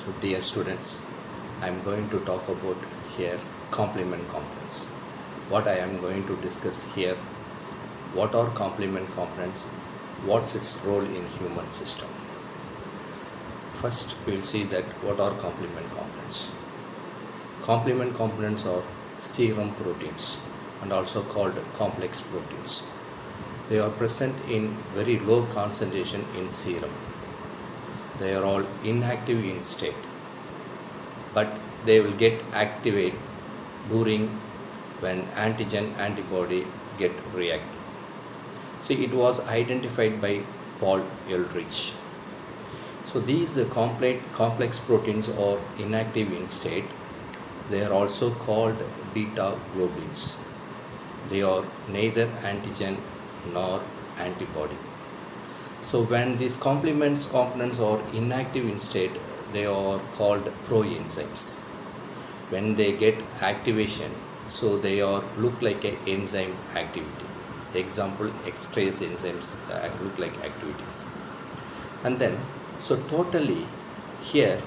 So dear students, I am going to talk about here complement components. What I am going to discuss here, what are complement components, what's its role in human system. First we will see that what are complement components. Complement components are serum proteins and also called complex proteins. They are present in very low concentration in serum. They are all inactive in state, but they will get activate during when antigen antibody get react. See, it was identified by Paul Ehrlich. So these complex proteins are inactive in state. They are also called beta globins. They are neither antigen nor antibody. So when these components are inactive in state, they are called proenzymes. When they get activation, so they are look like a enzyme activity. Example, extrace enzymes look like activities. And then, so totally here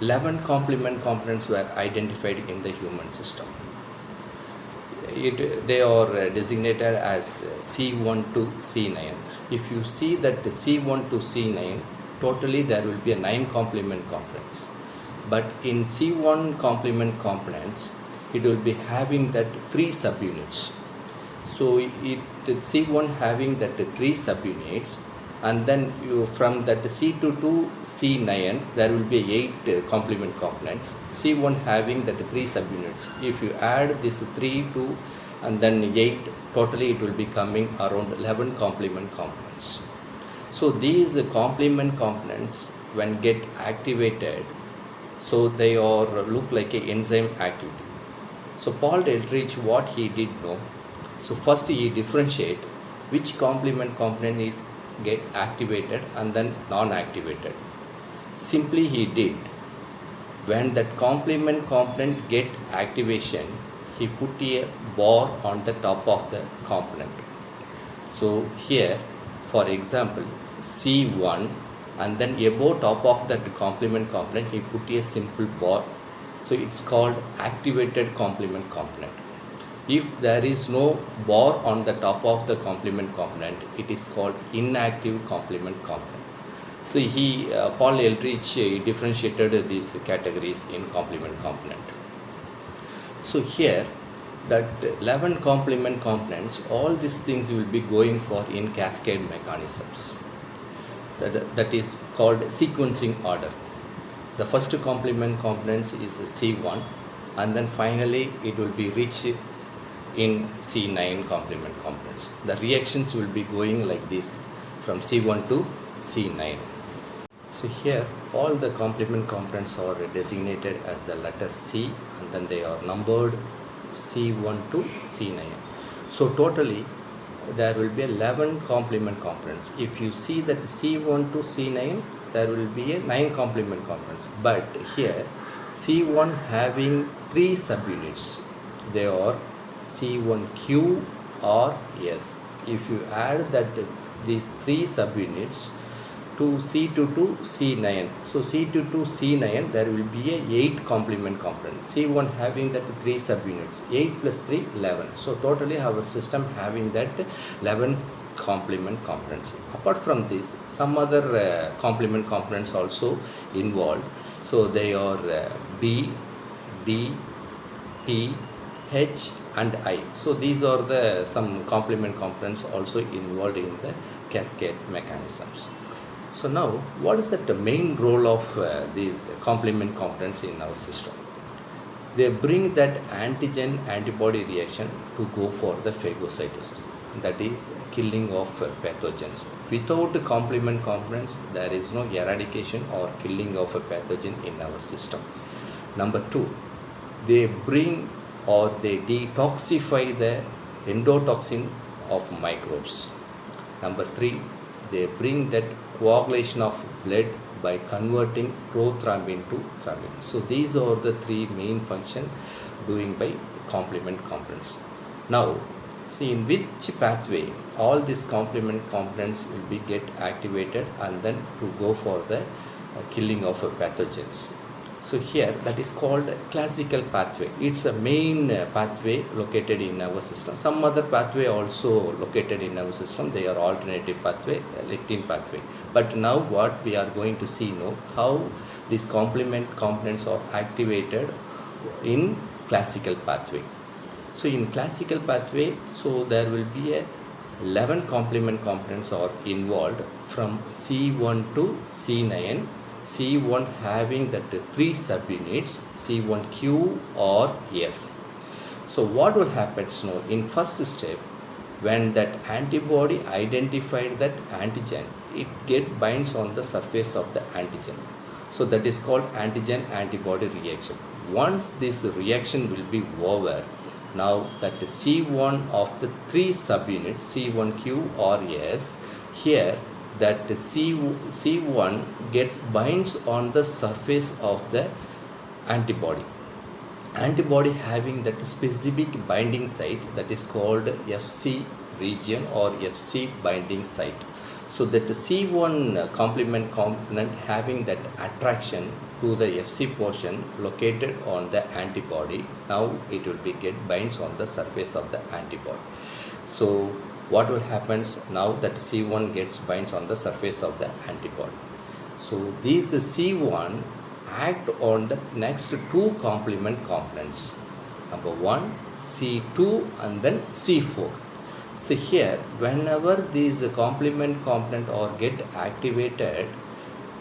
11 complement components were identified in the human system. They are designated as C1 to C9. If you see that the C1 to C9, totally there will be a 9 complement components. But in C1 complement components, it will be having that 3 subunits. So C1 having that 3 subunits, and then you from that C2 to C9 there will be 8 complement components. C1 having that 3 subunits. If you add this 3 to and then 8, totally it will be coming around 11 complement components. So these complement components when get activated, so they are look like a enzyme activity. So Paul Ehrlich, what he did know, so first he differentiate which complement component is get activated and then non-activated. Simply he did, when that complement component get activation, he put a bar on the top of the component. So here for example C1, and then above top of that complement component he put a simple bar. So it's called activated complement component. If there is no bar on the top of the complement component, it is called inactive complement component. So Paul Ehrlich differentiated these categories in complement component. So here that 11 complement components, all these things will be going for in cascade mechanisms. That is called sequencing order. The first complement components is C1, and then finally it will be reached in C9 complement components. The reactions will be going like this from C1 to C9. So here all the complement components are designated as the letter C, and then they are numbered C1 to C9. So totally there will be 11 complement components. If you see that C1 to C9, there will be a 9 complement components. But here C1 having 3 subunits. They are C1Q or S. If you add that these 3 subunits to C2 to C9, so C2 to C9 there will be a 8 complement component. C1 having that 3 subunits, 8 plus 3 11. So totally our system having that 11 complement components. Apart from this, some other complement components also involved. So they are B, D, P, H and I. So these are the some complement components also involved in the cascade mechanisms. So now what is the main role of these complement components in our system? They bring that antigen antibody reaction to go for the phagocytosis, that is killing of pathogens. Without complement components there is no eradication or killing of a pathogen in our system. Number 2, they bring or they detoxify the endotoxin of microbes. Number 3, they bring that coagulation of blood by converting prothrombin to thrombin. So these are the 3 main functions doing by complement components. Now see in which pathway all these complement components will be get activated and then to go for the killing of pathogens. So here that is called classical pathway. It's a main pathway located in our system. Some other pathway also located in our system. They are alternative pathway, lectin pathway. But now what we are going to see now, how these complement components are activated in classical pathway. So in classical pathway, so there will be a 11 complement components are involved from C1 to C9. C1 having that 3 subunits, C1Q or S. So what will happen now in first step, when that antibody identified that antigen, it binds on the surface of the antigen. So that is called antigen antibody reaction. Once this reaction will be over, now that C1 of the 3 subunits, C1Q or S, here that C1 binds on the surface of the antibody. Antibody having that specific binding site, that is called FC region or FC binding site. So that the C1 complement component having that attraction to the FC portion located on the antibody, now it will be binds on the surface of the antibody. So what will happen now that C1 binds on the surface of the antibody. So these C1 act on the next 2 complement components. Number 1 C2 and then C4. So here whenever these complement component or get activated,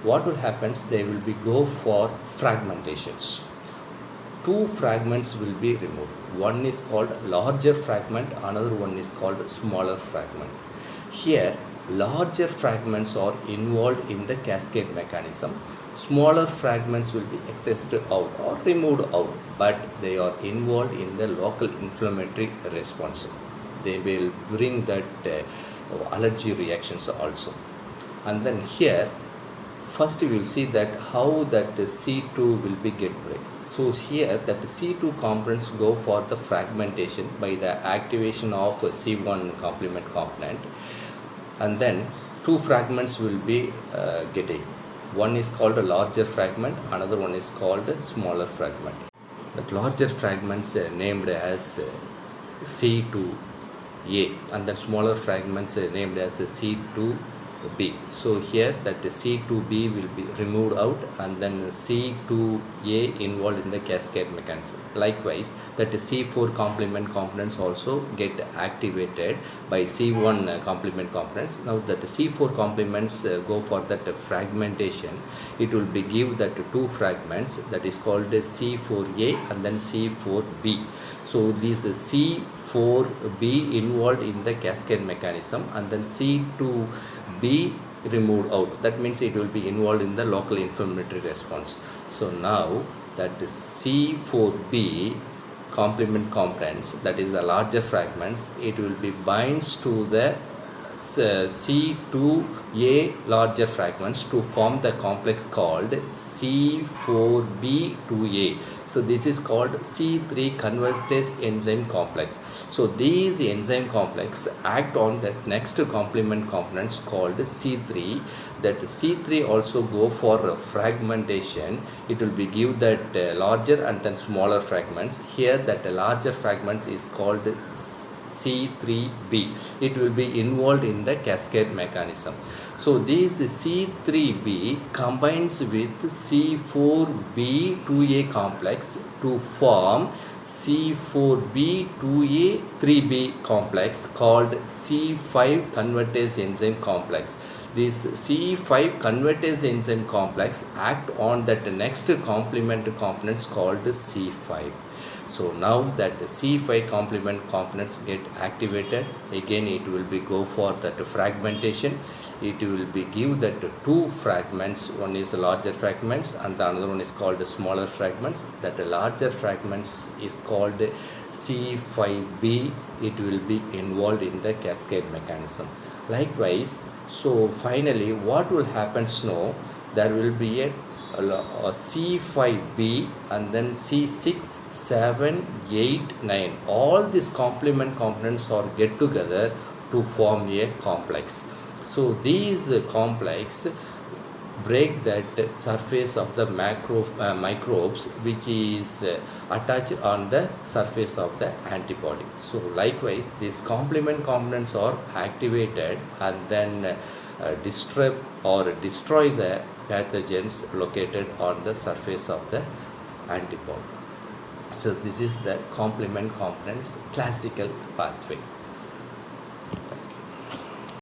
what will happen, they will be go for fragmentations. 2 fragments will be removed. One is called larger fragment, another one is called smaller fragment. Here larger fragments are involved in the cascade mechanism. Smaller fragments will be accessed out or removed out, but they are involved in the local inflammatory response. They will bring that allergy reactions also. And then here first we will see that how that C2 will be breaks. So here that C2 components go for the fragmentation by the activation of C1 complement component, and then 2 fragments will be getting. One is called a larger fragment, another one is called a smaller fragment. That larger fragments named as C2A, and the smaller fragments named as C2B. So here that C2B will be removed out, and then C2A involved in the cascade mechanism. Likewise that C4 complement components also get activated by C1 complement components. Now that C4 complements go for that fragmentation, it will be give that 2 fragments, that is called C4A and then C4B. So these C4B involved in the cascade mechanism, and then C2B removed out. That means it will be involved in the local inflammatory response. So now that C4B complement components, that is the larger fragments, it will be binds to the C2A larger fragments to form the complex called C4B2A. So this is called C3 convertase enzyme complex. So these enzyme complex act on that next complement components called C3. That C3 also go for fragmentation. It will be give that larger and then smaller fragments. Here that larger fragments is called C3B. It will be involved in the cascade mechanism. So this C3B combines with C4B2A complex to form C4B2A3B complex called C5 convertase enzyme complex. This C5 convertase enzyme complex act on that next complement components called C5. So now that the C5 complement components get activated, again it will be go for that fragmentation. It will be give that 2 fragments. One is larger fragments and the another one is called smaller fragments. That larger fragments is called C5B. It will be involved in the cascade mechanism. Likewise, so finally what will happen now, there will be a C5B and then C6, 7, 8, 9. All these complement components are get together to form a complex. So these complex break that surface of the microbes which is attached on the surface of the antibody. So likewise, these complement components are activated and then disrupt or destroy the pathogens located on the surface of the antibody. So this is the complement components classical pathway.